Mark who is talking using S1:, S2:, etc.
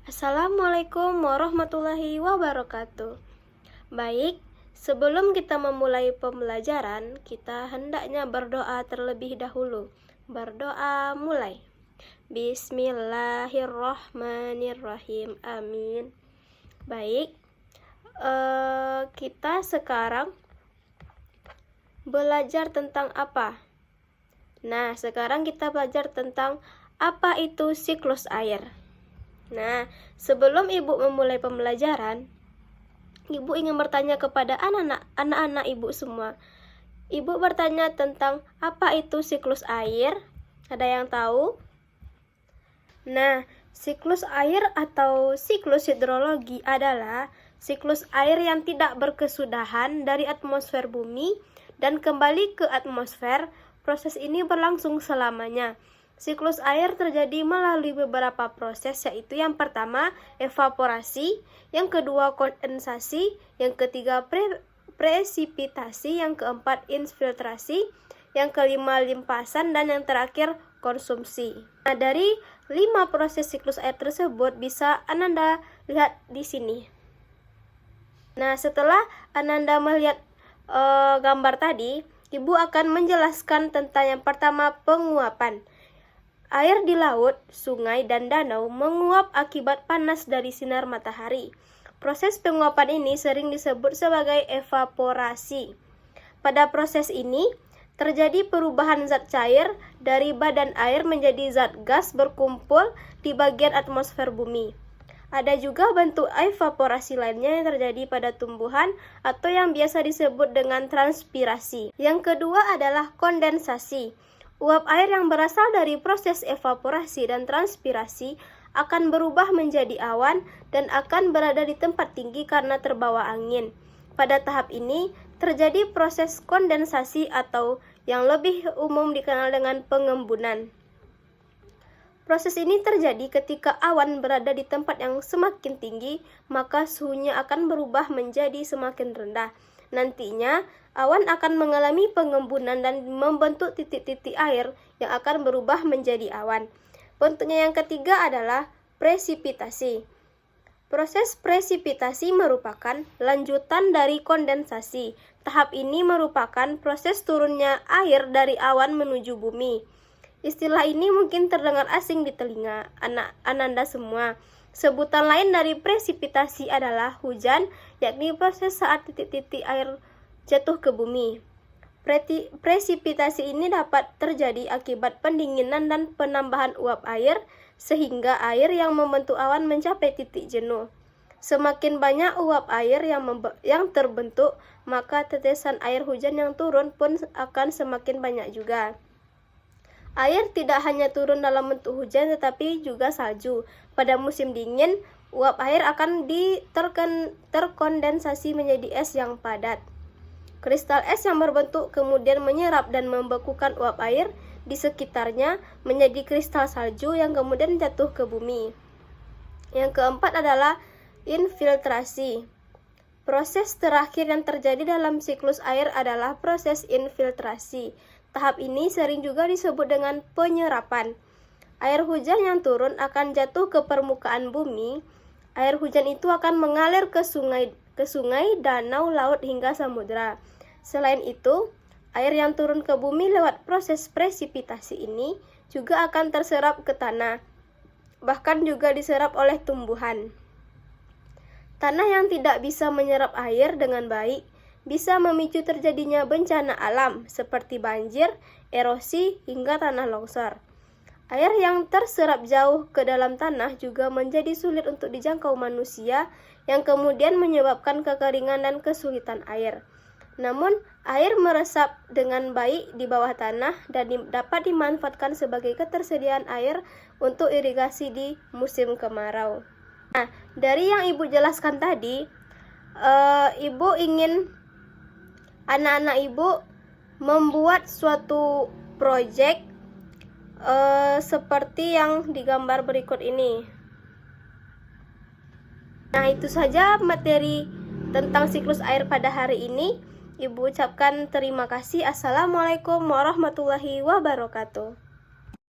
S1: Assalamualaikum warahmatullahi wabarakatuh. Baik, sebelum kita memulai pembelajaran, kita hendaknya berdoa terlebih dahulu. Berdoa mulai. Bismillahirrahmanirrahim. Amin. Baik, kita sekarang belajar tentang apa? Nah, sekarang kita belajar tentang apa itu siklus air. Nah, sebelum Ibu memulai pembelajaran, Ibu ingin bertanya kepada anak-anak Ibu semua. Ibu bertanya tentang apa itu siklus air? Ada yang tahu? Nah, siklus air atau siklus hidrologi adalah siklus air yang tidak berkesudahan dari atmosfer bumi dan kembali ke atmosfer. Proses ini berlangsung selamanya. Siklus air terjadi melalui beberapa proses, yaitu yang pertama evaporasi, yang kedua kondensasi, yang ketiga presipitasi, yang keempat infiltrasi, yang kelima limpasan, dan yang terakhir konsumsi. Nah, dari 5 proses siklus air tersebut bisa Ananda lihat di sini. Nah, setelah Ananda melihat gambar tadi, Ibu akan menjelaskan tentang yang pertama penguapan. Air di laut, sungai, dan danau menguap akibat panas dari sinar matahari. Proses penguapan ini sering disebut sebagai evaporasi. Pada proses ini, terjadi perubahan zat cair dari badan air menjadi zat gas berkumpul di bagian atmosfer bumi. Ada juga bentuk evaporasi lainnya yang terjadi pada tumbuhan atau yang biasa disebut dengan transpirasi. Yang kedua adalah kondensasi. Uap air yang berasal dari proses evaporasi dan transpirasi akan berubah menjadi awan dan akan berada di tempat tinggi karena terbawa angin. Pada tahap ini, terjadi proses kondensasi atau yang lebih umum dikenal dengan pengembunan. Proses ini terjadi ketika awan berada di tempat yang semakin tinggi, maka suhunya akan berubah menjadi semakin rendah. Nantinya, awan akan mengalami pengembunan dan membentuk titik-titik air yang akan berubah menjadi awan. Bentuknya yang ketiga adalah presipitasi. Proses presipitasi merupakan lanjutan dari kondensasi. Tahap ini merupakan proses turunnya air dari awan menuju bumi. Istilah ini mungkin terdengar asing di telinga Ananda semua. Sebutan lain dari presipitasi adalah hujan, yakni proses saat titik-titik air jatuh ke bumi. Presipitasi ini dapat terjadi akibat pendinginan dan penambahan uap air, sehingga air yang membentuk awan mencapai titik jenuh. Semakin banyak uap air yang terbentuk, maka tetesan air hujan yang turun pun akan semakin banyak juga. Air tidak hanya turun dalam bentuk hujan tetapi juga salju. Pada musim dingin, uap air akan terkondensasi menjadi es yang padat. Kristal es yang berbentuk kemudian menyerap dan membekukan uap air di sekitarnya menjadi kristal salju yang kemudian jatuh ke bumi. Yang keempat adalah infiltrasi. Proses terakhir yang terjadi dalam siklus air adalah proses infiltrasi. Tahap ini sering juga disebut dengan penyerapan. Air hujan yang turun akan jatuh ke permukaan bumi. Air hujan itu akan mengalir ke sungai, danau, laut, hingga samudera. Selain itu, air yang turun ke bumi lewat proses presipitasi ini juga akan terserap ke tanah, bahkan juga diserap oleh tumbuhan. Tanah yang tidak bisa menyerap air dengan baik bisa memicu terjadinya bencana alam seperti banjir, erosi, hingga tanah longsor. Air yang terserap jauh ke dalam tanah juga menjadi sulit untuk dijangkau manusia yang kemudian menyebabkan kekeringan dan kesulitan air. Namun, air meresap dengan baik di bawah tanah dan dapat dimanfaatkan sebagai ketersediaan air untuk irigasi di musim kemarau. Nah, dari yang Ibu jelaskan tadi, Ibu ingin anak-anak Ibu membuat suatu proyek seperti yang digambar berikut ini. Nah, itu saja materi tentang siklus air pada hari ini. Ibu ucapkan terima kasih. Assalamualaikum warahmatullahi wabarakatuh.